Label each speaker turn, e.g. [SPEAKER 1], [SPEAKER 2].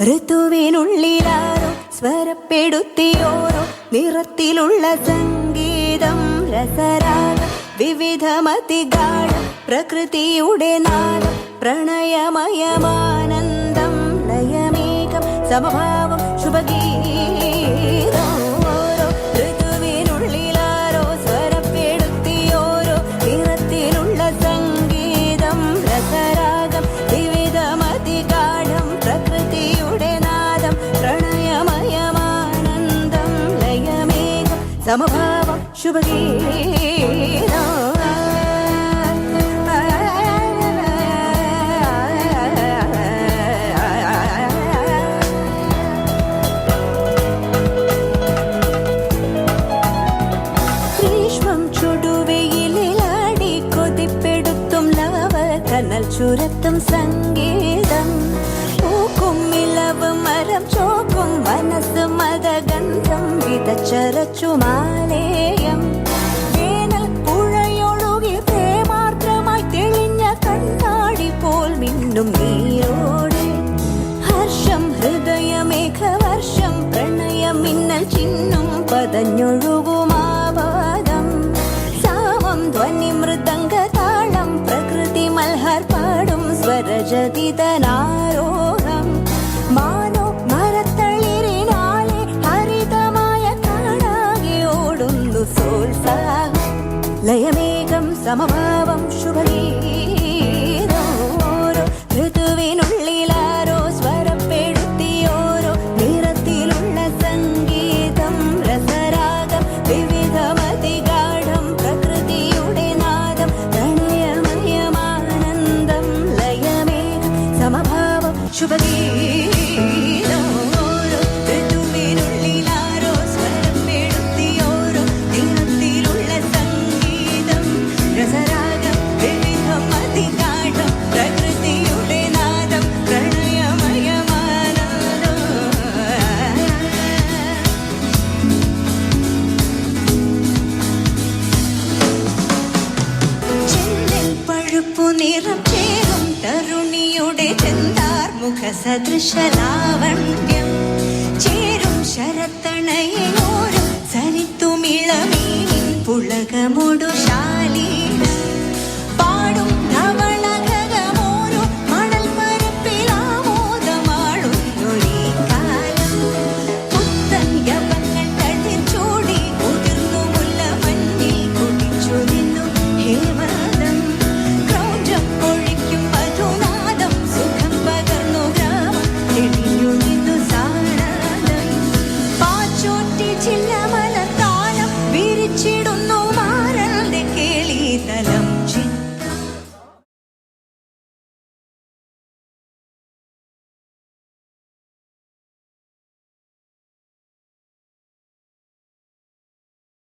[SPEAKER 1] ഋതുവിനുള്ളിലാരോ സ്വരപ്പെടുത്തിയോരോ നിറത്തിലുള്ള സംഗീതം രസരാഗം വിവിധമതിഗാഠം പ്രകൃതിയുടെ നാദം പ്രണയമയമാനന്ദം ലയമേകം സമഭാവം ശുഭഗീതം ഋതുവിനുള്ളിലാരോ സ്വരപ്പെടുത്തിയോരോ നിറത്തിലുള്ള സംഗീതം രസരാഗം വിവിധമതിഗാഠം പ്രകൃതിയുടെ നാദം പ്രണയമയമാനന്ദം ലയമേകം സമഭാവം ശുഭഗീതം. കനൽ ചുരത്തും സംഗീതം പൂക്കും ഇലവ് മരം ചോക്കും മനസ്സ് മതഗന്ധം വിതച്ചരച്ചു മാലേയം വേനൽ പുഴയൊഴുകി പ്രേമാർദ്രമായി തെളിഞ്ഞ കണ്ണാടി പോൽ മിന്നും നീരോടെ ഹർഷം ഹൃദയമേഘവർഷം പ്രണയം മിന്നൽ ചിന്നും പതഞ്ഞൊഴുകുമാപാദം സാവം ധ്വനി മൃദംഗ താളം പ്രകൃതി മൽഹാർ പാടും സ്വരജതിതനാരോഹം മാനോ മരത്തളിരിനാലെ ഹരിതമായ കാടാകെ ഓടുന്നു സോത്സാഹം ലയമേകം സമഭാവം ശുഭഗീതം ഓരോ ഋതുവിനുള്ളിലാരോ സ്വരപ്പെടുത്തിയോരോ നിറത്തിലുള്ള സംഗീതം രസരാഗം വിവിധമതിഗാഠം പ്രകൃതിയുടെ നാദം പ്രണയമയമാനന്ദം ലയമേകം സമഭാവം ശുഭഗീതം ഓരോ ഋതുവിനുള്ളിലാരോ സ്വരപ്പെടുത്തിയോരോ നിറത്തിലുള്ള സംഗീതം രസരാഗം വിവിധമതിഗാഠം പ്രകൃതിയുടെ നാദം പ്രണയമയമാനന്ദം. ചെന്നിൽ പഴുപ്പു നിറം ചേരും തരുണിയുടെ ചെന്താർ മുഖ സദൃശലാവണ്യം ചേരും ശരത്തണയോരും സരിത്തുമിളമീൻ പുളകമൊടു